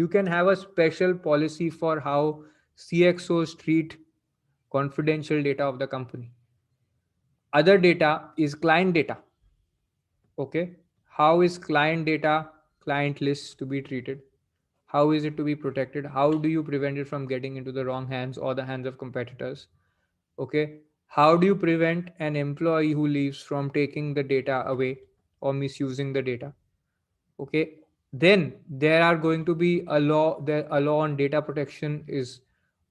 You can have a special policy for how CXOs treat confidential data of the company. Other data is client data. Okay. How is client data, client lists to be treated? How is it to be protected? How do you prevent it from getting into the wrong hands or the hands of competitors? Okay. How do you prevent an employee who leaves from taking the data away or misusing the data? Okay. Then there are going to be a law on data protection is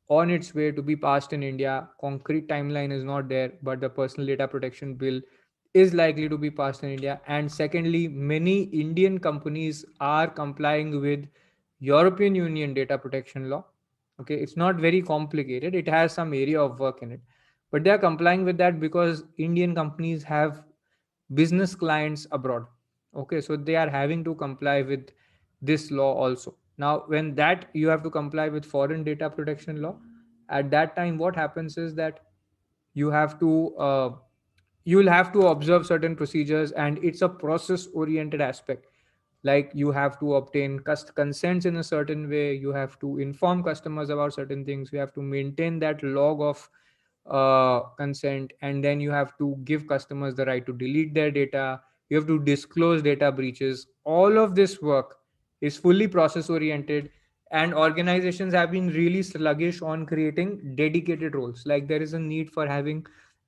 on its way to be passed in India. Concrete timeline is not there, but the personal data protection bill is likely to be passed in India. And secondly, many Indian companies are complying with European Union data protection law. Okay, it's not very complicated. It has some area of work in it, but they are complying with that because Indian companies have business clients abroad. Okay, so they are having to comply with this law also. Now when that you have to comply with foreign data protection law, at that time what happens is that you have to you will have to observe certain procedures, and it's a process oriented aspect. Like you have to obtain consents in a certain way, you have to inform customers about certain things, you have to maintain that log of consent, and then you have to give customers the right to delete their data, you have to disclose data breaches. All of this work is fully process oriented, and organizations have been really sluggish on creating dedicated roles. Like there is a need for having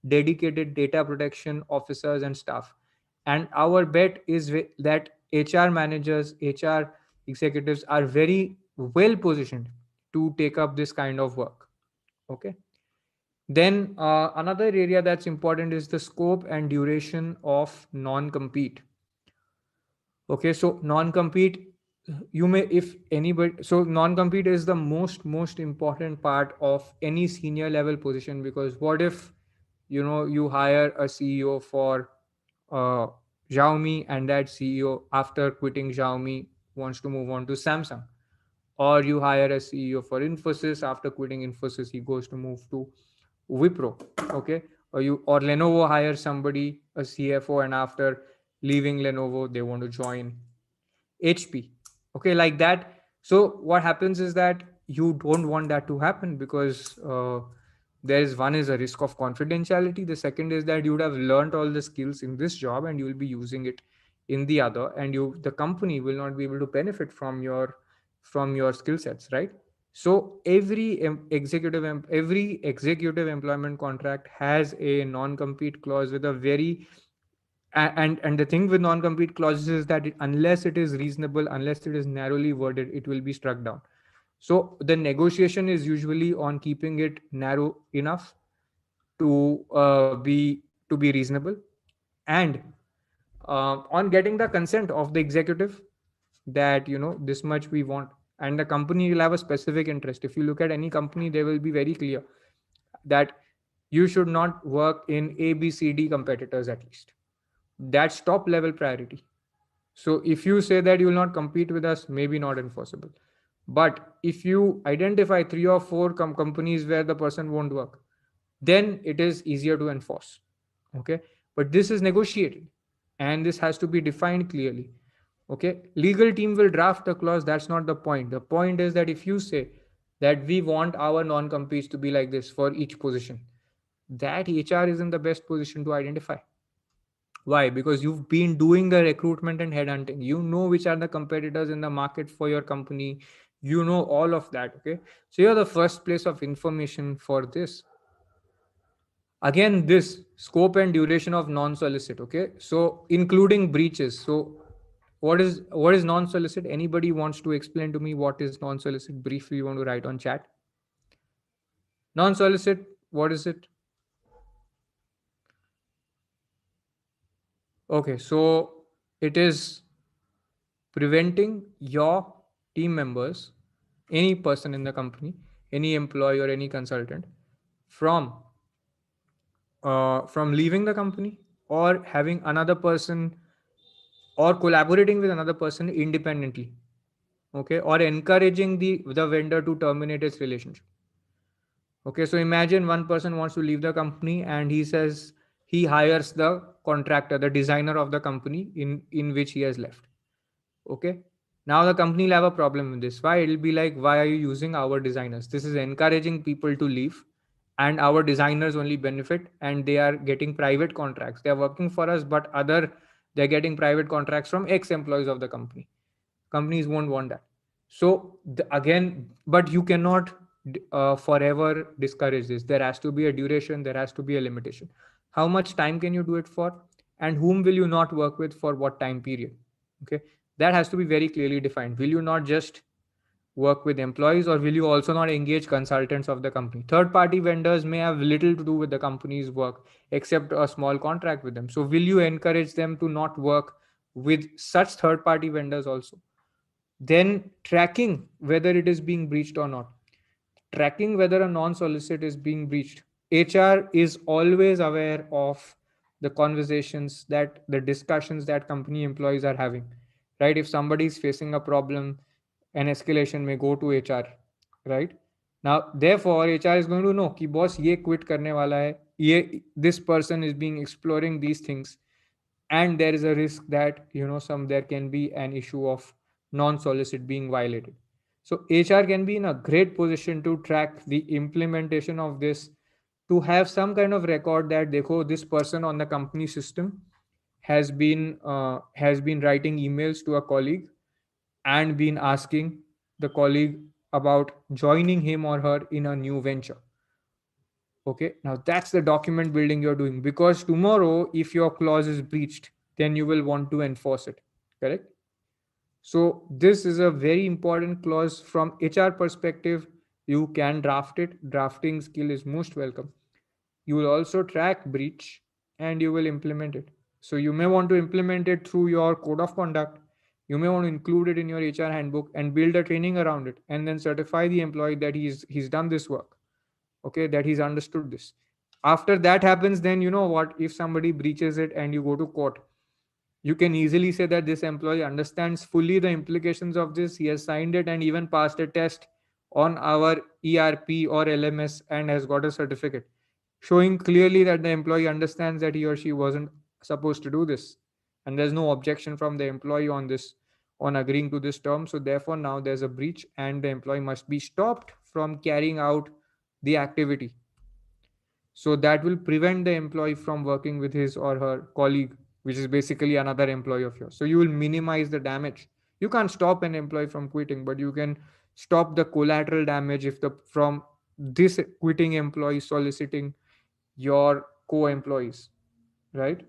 dedicated data protection officers and staff. And our bet is that HR managers, HR executives are very well positioned to take up this kind of work. Okay. Then another area that's important is the scope and duration of non-compete. Okay, so non-compete, you may, if anybody, so non-compete is the most important part of any senior level position, because what if you hire a CEO for uh, Xiaomi, and that CEO after quitting Xiaomi wants to move on to Samsung, or you hire a CEO for Infosys, after quitting Infosys he goes to move to Wipro. Okay, or Lenovo hires somebody, a CFO, and after leaving Lenovo they want to join HP. Okay, like that. So what happens is that you don't want that to happen, because there is one is a risk of confidentiality. The second is that you would have learned all the skills in this job and you will be using it in the other, and the company will not be able to benefit from your skill sets, right? So every executive employment contract has a non compete clause with a very and the thing with non compete clauses is that unless it is reasonable, unless it is narrowly worded, it will be struck down. So the negotiation is usually on keeping it narrow enough to be reasonable, and on getting the consent of the executive that this much we want, and the company will have a specific interest. If you look at any company, they will be very clear that you should not work in ABCD competitors at least. That's top level priority. So if you say that you will not compete with us, maybe not enforceable. But if you identify three or four companies where the person won't work, then it is easier to enforce. Okay. But this is negotiated, and this has to be defined clearly. Okay. Legal team will draft the clause. That's not the point. The point is that if you say that we want our non competes to be like this for each position, that HR is in the best position to identify. Why? Because you've been doing the recruitment and headhunting. You know which are the competitors in the market for your company. You know all of that. Okay. So you're the first place of information for this. Again, this scope and duration of non-solicit. Okay. So including breaches. So what is non-solicit? Anybody wants to explain to me what is non-solicit? Briefly, you want to write on chat. Non-solicit, what is it? Okay, so it is preventing your team members, any person in the company, any employee or any consultant, from leaving the company, or having another person, or collaborating with another person independently. Okay, or encouraging the vendor to terminate its relationship. Okay, so imagine one person wants to leave the company, and he says he hires the contractor, the designer of the company in which he has left. Okay, Now the company will have a problem with this. Why? It'll be like, why are you using our designers? This is encouraging people to leave, and our designers only benefit, and they are getting private contracts. They are working for us, but they're getting private contracts from ex-employees of the company. Companies won't want that. So again, but you cannot forever discourage this. There has to be a duration. There has to be a limitation. How much time can you do it for, and whom will you not work with for what time period? Okay, that has to be very clearly defined. Will you not just work with employees, or will you also not engage consultants of the company? Third party vendors may have little to do with the company's work except a small contract with them. So will you encourage them to not work with such third party vendors also? Then tracking whether it is being breached or not. Tracking whether a non solicit is being breached. HR is always aware of the conversations, that the discussions that company employees are having, right? If somebody is facing a problem, an escalation may go to HR, right? Now therefore HR is going to know कि boss ये quit करने वाला है, ये this person is being exploring these things, and there is a risk that some there can be an issue of non solicit being violated. So HR can be in a great position to track the implementation of this, to have some kind of record that dekho this person on the company system has been writing emails to a colleague and been asking the colleague about joining him or her in a new venture. Okay, now that's the document building you're doing, because tomorrow if your clause is breached, then you will want to enforce it. Correct? So this is a very important clause from HR perspective. You can draft it. Drafting skill is most welcome. You will also track breach and you will implement it. So you may want to implement it through your code of conduct. You may want to include it in your HR handbook and build a training around it, and then certify the employee that he's done this work. Okay, that he's understood this. After that happens, then you know what, if somebody breaches it and you go to court, you can easily say that this employee understands fully the implications of this. He has signed it and even passed a test on our ERP or LMS and has got a certificate showing clearly that the employee understands that he or she wasn't supposed to do this. And there's no objection from the employee on this, on agreeing to this term. So therefore, now there's a breach and the employee must be stopped from carrying out the activity. So that will prevent the employee from working with his or her colleague, which is basically another employee of yours. So you will minimize the damage. You can't stop an employee from quitting, but you can stop the collateral damage if the from this quitting employee soliciting your co-employees, right?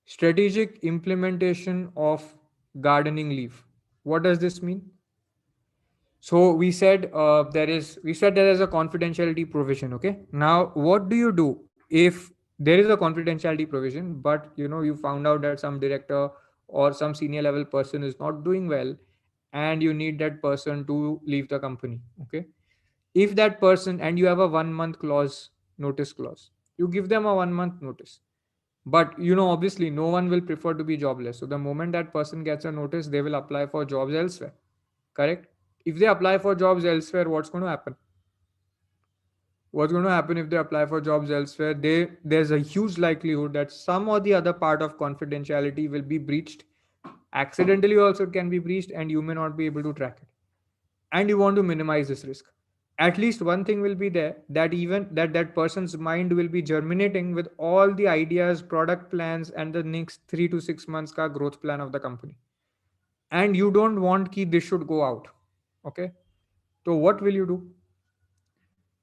Strategic implementation of gardening leave. What does this mean? So we said there is a confidentiality provision. Okay. Now, what do you do if there is a confidentiality provision, but you found out that some director or some senior level person is not doing well, and you need that person to leave the company. Okay. If that person, and you have a 1 month clause, notice clause, you give them a 1 month notice. But obviously, no one will prefer to be jobless. So the moment that person gets a notice, they will apply for jobs elsewhere. Correct? If they apply for jobs elsewhere, what's going to happen? What's going to happen if they apply for jobs elsewhere? There's a huge likelihood that some or the other part of confidentiality will be breached. Accidentally also it can be breached, and you may not be able to track it. And you want to minimize this risk. At least one thing will be there, that even that person's mind will be germinating with all the ideas, product plans, and the next 3 to 6 months ka growth plan of the company. And you don't want ki this should go out. Okay. So what will you do?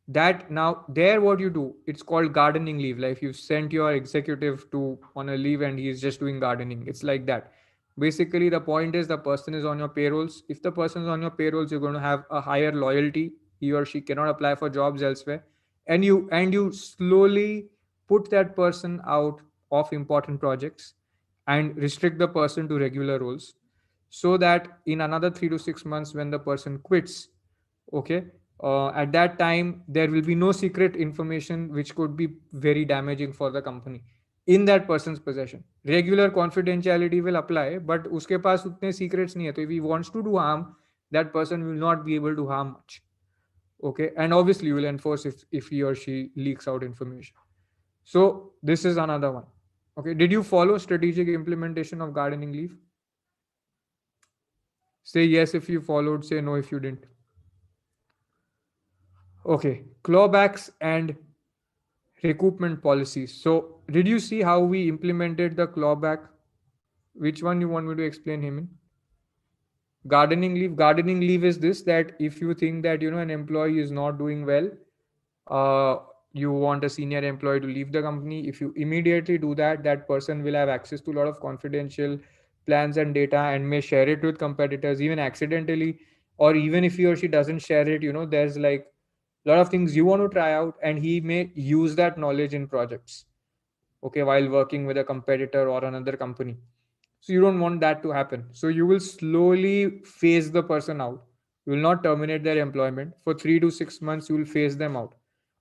That now there, what you do, it's called gardening leave. Like you sent your executive to on a leave and he's just doing gardening. It's like that. Basically the point is the person is on your payrolls. If the person is on your payrolls, you're going to have a higher loyalty. He or she cannot apply for jobs elsewhere, and you slowly put that person out of important projects and restrict the person to regular roles, so that in another 3 to 6 months when the person quits, okay, at that time there will be no secret information which could be very damaging for the company in that person's possession. Regular confidentiality will apply, but uske paas utne secrets nahi hai, so if he wants to do harm, that person will not be able to harm much. Okay, and obviously you will enforce if he or she leaks out information. So this is another one. Okay, did you follow strategic implementation of gardening leave? Say yes if you followed, say no if you didn't. Okay, clawbacks and recoupment policies. So, did you see how we implemented the clawback? Which one you want me to explain him in? Gardening leave is this, that if you think that an employee is not doing well, uh, you want a senior employee to leave the company. If you immediately do that, that person will have access to a lot of confidential plans and data and may share it with competitors even accidentally. Or even if he or she doesn't share it, there's like a lot of things you want to try out, and he may use that knowledge in projects, okay, while working with a competitor or another company. So you don't want that to happen. So you will slowly phase the person out. You will not terminate their employment. For 3 to 6 months, you will phase them out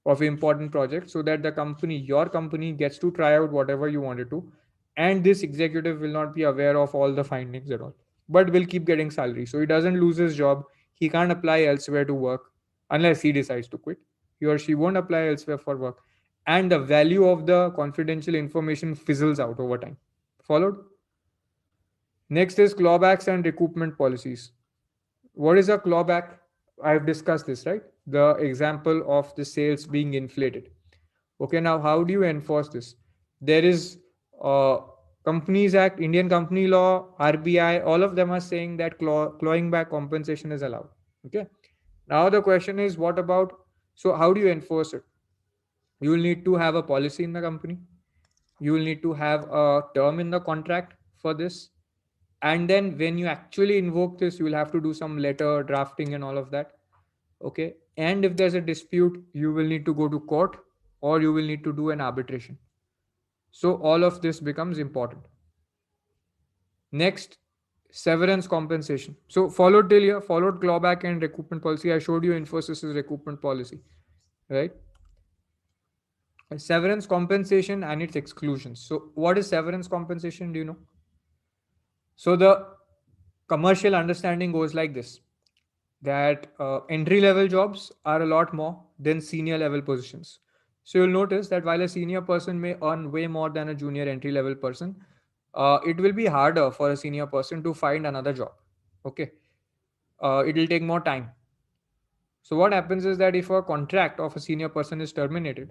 of important projects so that the company, your company, gets to try out whatever you wanted to. And this executive will not be aware of all the findings at all, but will keep getting salary. So he doesn't lose his job. He can't apply elsewhere to work unless he decides to quit. He or she won't apply elsewhere for work. And the value of the confidential information fizzles out over time. Followed? Next is clawbacks and recoupment policies. What is a clawback? I've discussed this, right? The example of the sales being inflated. Okay, now how do you enforce this? There is uh, Companies Act, Indian Company Law, RBI, all of them are saying that clawing back compensation is allowed. Okay. Now the question is, what about, so how do you enforce it? You will need to have a policy in the company. You will need to have a term in the contract for this, and then when you actually invoke this, you will have to do some letter drafting and all of that. Okay, and if there's a dispute, you will need to go to court, or you will need to do an arbitration. So all of this becomes important. Next, severance compensation. So followed till here, followed clawback and recoupment policy. I showed you Infosys's recoupment policy, right? And severance compensation and its exclusions. So what is severance compensation, do you know? So the commercial understanding goes like this, that entry level jobs are a lot more than senior level positions. So you'll notice that while a senior person may earn way more than a junior entry level person, it will be harder for a senior person to find another job. Okay. It will take more time. So what happens is that if a contract of a senior person is terminated,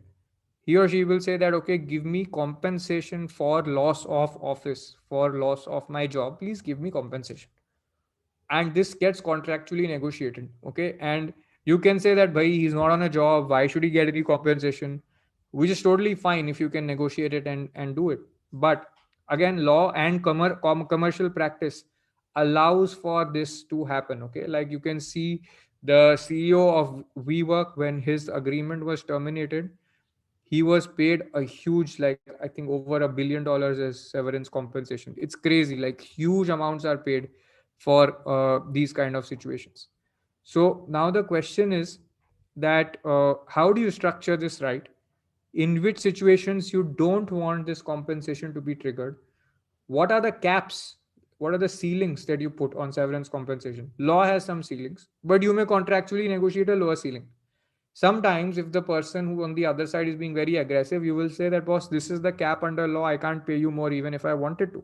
he or she will say that, okay, give me compensation for loss of office, for loss of my job. Please give me compensation, and this gets contractually negotiated. Okay, and you can say that, bhai, he's not on a job, why should he get any compensation, which is totally fine if you can negotiate it and do it. But again, law and commercial practice allows for this to happen. Okay, like you can see the CEO of WeWork, when his agreement was terminated, he was paid a huge, like I think over $1 billion as severance compensation. It's crazy, like huge amounts are paid for these kind of situations. So now the question is that how do you structure this right? In which situations you don't want this compensation to be triggered? What are the caps? What are the ceilings that you put on severance compensation? Law has some ceilings, but you may contractually negotiate a lower ceiling. Sometimes if the person who on the other side is being very aggressive, you will say that, boss, this is the cap under law, I can't pay you more even if I wanted to,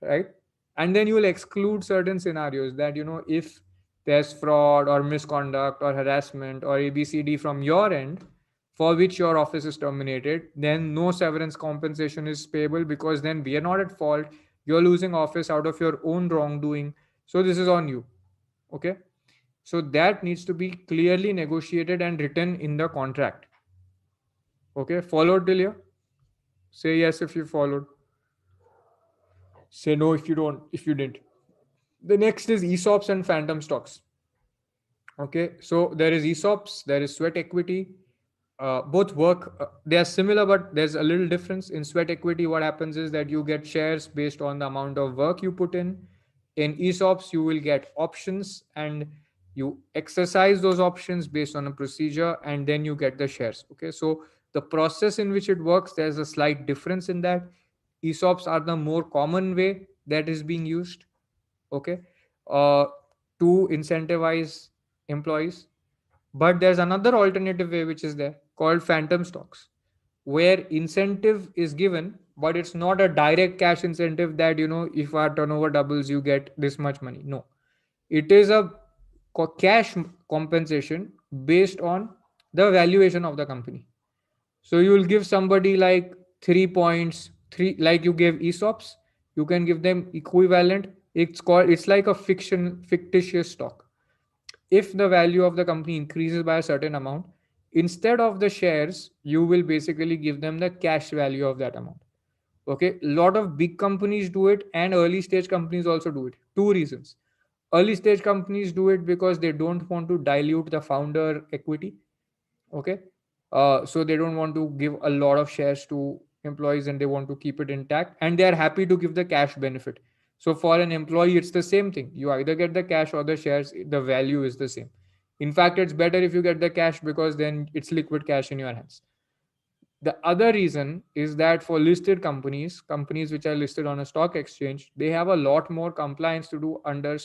right? And then you will exclude certain scenarios that, if there's fraud or misconduct or harassment or abcd from your end, for which your office is terminated, then no severance compensation is payable, because then we are not at fault. You're losing office out of your own wrongdoing, so this is on you. Okay, so that needs to be clearly negotiated and written in the contract. Okay, followed till here? Say yes if you followed. Say no if you don't, if you didn't. The next is ESOPs and phantom stocks. Okay, so there is ESOPs, there is sweat equity. Both work, they are similar, but there's a little difference. In sweat equity, what happens is that you get shares based on the amount of work you put in. In ESOPs, you will get options, and you exercise those options based on a procedure, and then you get the shares. Okay, so the process in which it works, there's a slight difference in that. ESOPs are the more common way that is being used. Okay, uh, to incentivize employees. But there's another alternative way which is there, called phantom stocks, where incentive is given, but it's not a direct cash incentive that, if our turnover doubles, you get this much money. No, It is a cash compensation based on the valuation of the company. So you will give somebody like 3 points, three, like you gave ESOPs, you can give them equivalent. It's like a fictitious stock. If the value of the company increases by a certain amount, instead of the shares, you will basically give them the cash value of that amount. Okay, a lot of big companies do it, and early stage companies also do it. Two reasons: early stage companies do it because they don't want to dilute the founder equity. Okay, so they don't want to give a lot of shares to employees, and they want to keep it intact, and they are happy to give the cash benefit. So for an employee, it's the same thing. You either get the cash or the shares, the value is the same. In fact, it's better if you get the cash, because then it's liquid cash in your hands. The other reason is that for listed companies, companies which are listed on a stock exchange, they have a lot more compliance to do under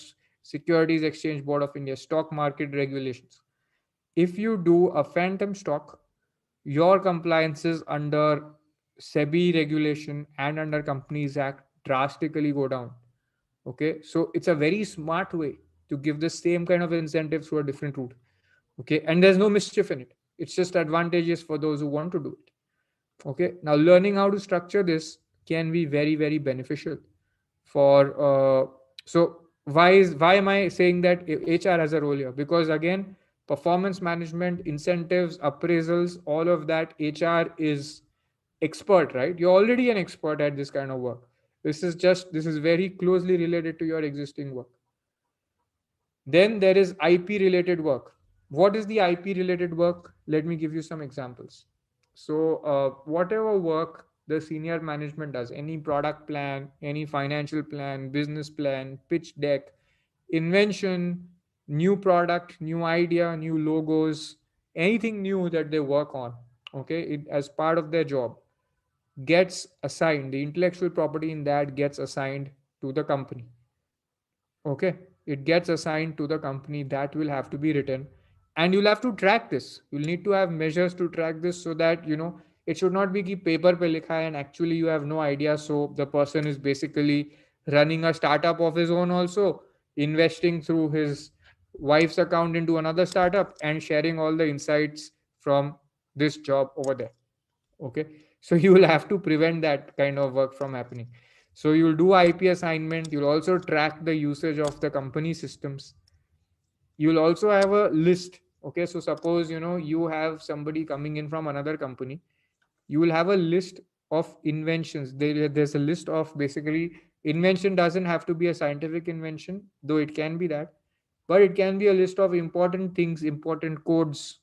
Securities Exchange Board of India stock market regulations. If you do a phantom stock, your compliances under SEBI regulation and under Companies Act drastically go down. Okay, so it's a very smart way to give the same kind of incentive through a different route. Okay, and there's no mischief in it. It's just advantageous for those who want to do it. Okay, now learning how to structure this can be very, very beneficial for so why am I saying that HR has a role here? Because again, performance management, incentives, appraisals, all of that, HR is expert, right? You're already an expert at this kind of work. This is very closely related to your existing work. Then there is IP related work. What is the IP related work? Let me give you some examples. So, whatever work the senior management does, any product plan, any financial plan, business plan, pitch deck, invention, new product, new idea, new logos, anything new that they work on, okay, as part of their job, gets assigned, the intellectual property in that gets assigned to the company. Okay, it gets assigned to the company. That will have to be written, and you'll have to track this. You'll need to have measures to track this, so that it should not be ki paper pe likha hai and actually you have no idea. So the person is basically running a startup of his own, also investing through his wife's account into another startup and sharing all the insights from this job over there. Okay, so you will have to prevent that kind of work from happening. So you'll do IP assignment, you'll also track the usage of the company systems. You'll also have a list. Okay, so suppose you have somebody coming in from another company, you will have a list of inventions. There's a list of, basically, invention doesn't have to be a scientific invention, though it can be that, but it can be a list of important things, important codes.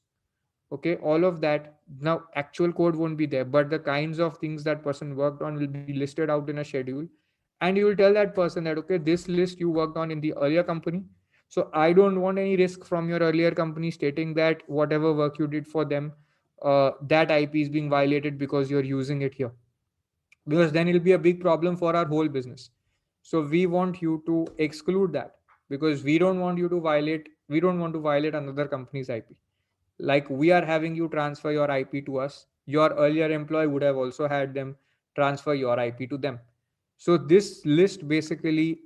Okay, all of that. Now actual code won't be there, but the kinds of things that person worked on will be listed out in a schedule, and you will tell that person that, okay, this list you worked on in the earlier company, so I don't want any risk from your earlier company stating that whatever work you did for them, that IP is being violated because you're using it here, because then it'll be a big problem for our whole business. So we want you to exclude that, because we don't want to violate another company's IP. Like, we are having you transfer your IP to us, your earlier employee would have also had them transfer your IP to them. So this list basically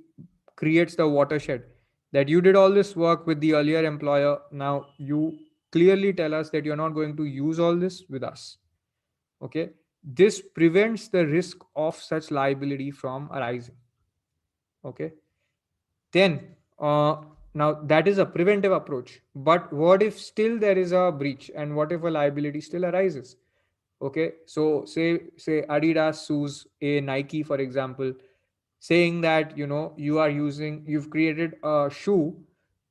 creates the watershed, that you did all this work with the earlier employer. Now you clearly tell us that you're not going to use all this with us. Okay, this prevents the risk of such liability from arising. Okay, then now that is a preventive approach. But what if still there is a breach, and what if a liability still arises? Okay, so say Adidas sues a Nike, for example, saying that you've created a shoe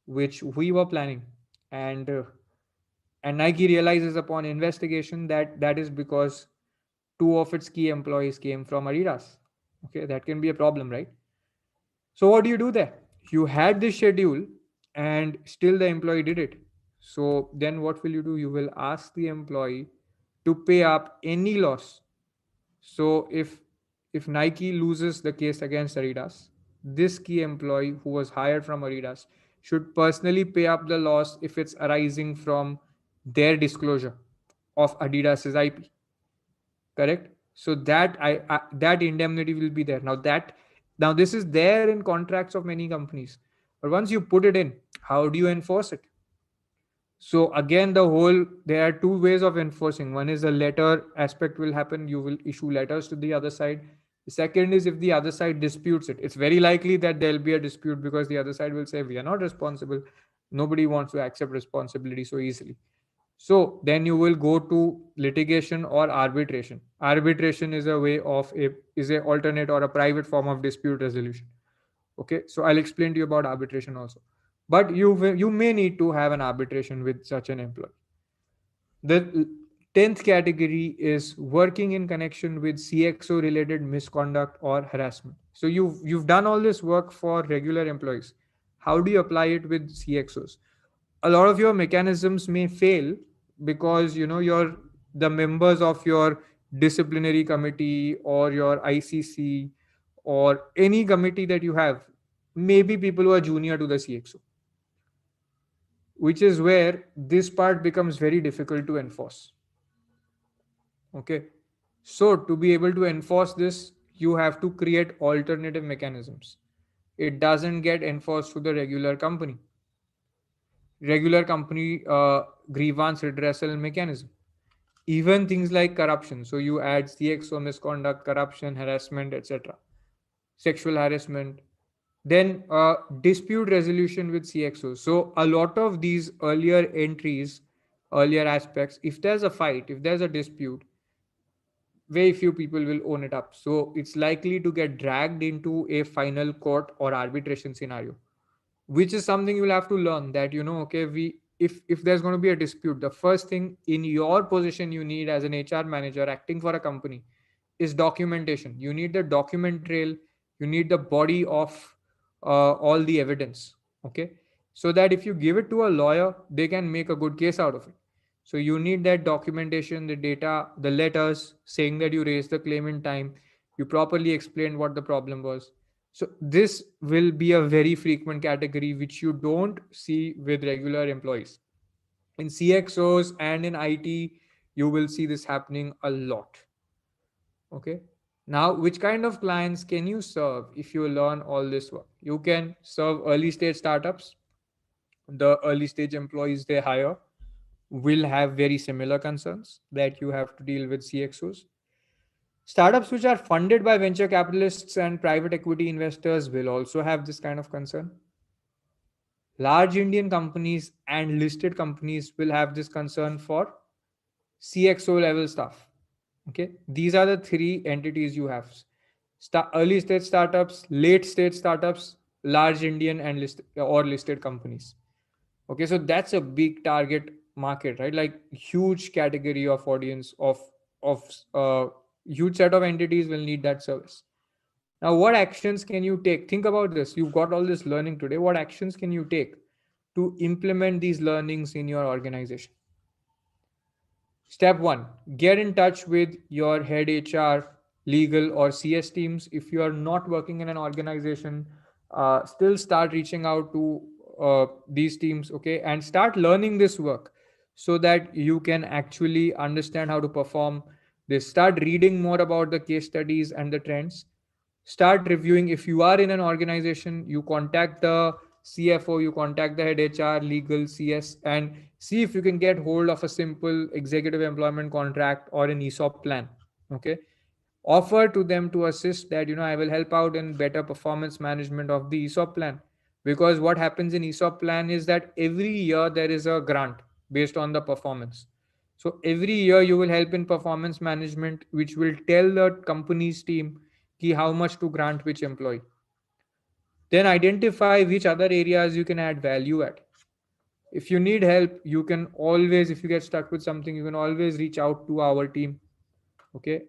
which we were planning, and Nike realizes upon investigation that that is because two of its key employees came from Adidas. Okay, that can be a problem, right? So what do you do there? You had this schedule and still the employee did it. So then what will you do? You will ask the employee to pay up any loss. So if Nike loses the case against Adidas, this key employee who was hired from Adidas should personally pay up the loss if it's arising from their disclosure of Adidas's IP. Correct? So that indemnity will be there. Now this is there in contracts of many companies. But once you put it in, how do you enforce it? So again, there are two ways of enforcing. One is the letter aspect will happen. You will issue letters to the other side. The second is if the other side disputes it. It's very likely that there'll be a dispute because the other side will say, we are not responsible. Nobody wants to accept responsibility so easily. So then you will go to litigation or arbitration. Arbitration is a alternate or a private form of dispute resolution. Okay, so I'll explain to you about arbitration also. But you may need to have an arbitration with such an employee. The 10th category is working in connection with CXO related misconduct or harassment. So you've done all this work for regular employees. How do you apply it with CXOs? A lot of your mechanisms may fail because your the members of your disciplinary committee or your ICC or any committee that you have may be people who are junior to the CXO, which is where this part becomes very difficult to enforce. Okay, so to be able to enforce this, you have to create alternative mechanisms. It doesn't get enforced through the regular company grievance redressal mechanism. Even things like corruption, so you add CXO misconduct, corruption, harassment, etc., sexual harassment. Then dispute resolution with CXO. So a lot of these earlier aspects, if there's a fight, if there's a dispute, very few people will own it up. So it's likely to get dragged into a final court or arbitration scenario, which is something you'll have to learn that okay, we if there's going to be a dispute, the first thing in your position you need as an HR manager acting for a company is documentation. You need the document trail, you need the body of all the evidence. Okay, so that if you give it to a lawyer, they can make a good case out of it. So you need that documentation, the data, the letters saying that you raised the claim in time, you properly explained what the problem was. So this will be a very frequent category which you don't see with regular employees. In CXOs and in IT, you will see this happening a lot. Okay. Now, which kind of clients can you serve if you learn all this work? You can serve early stage startups. The early stage employees they hire will have very similar concerns that you have to deal with CXOs. Startups which are funded by venture capitalists and private equity investors will also have this kind of concern. Large Indian companies and listed companies will have this concern for CXO level stuff. Okay, these are the three entities you have: early stage startups, late stage startups, large Indian and listed companies. Okay, so that's a big target market, right? Like huge category of audience of huge set of entities will need that service. Now, what actions can you take? Think about this. You've got all this learning today. What actions can you take to implement these learnings in your organization? Step one, get in touch with your head HR, legal, or CS teams. If you are not working in an organization, still start reaching out to these teams, okay, and start learning this work so that you can actually understand how to perform this. Start reading more about the case studies and the trends. Start reviewing. If you are in an organization, you contact the CFO, you contact the head HR, legal, CS, and see if you can get hold of a simple executive employment contract or an ESOP plan. Okay, offer to them to assist that I will help out in better performance management of the ESOP plan. Because what happens in ESOP plan is that every year there is a grant based on the performance. So every year you will help in performance management, which will tell the company's team how much to grant which employee. Then identify which other areas you can add value at. If you need help, you can always, if you get stuck with something, you can always reach out to our team. Okay.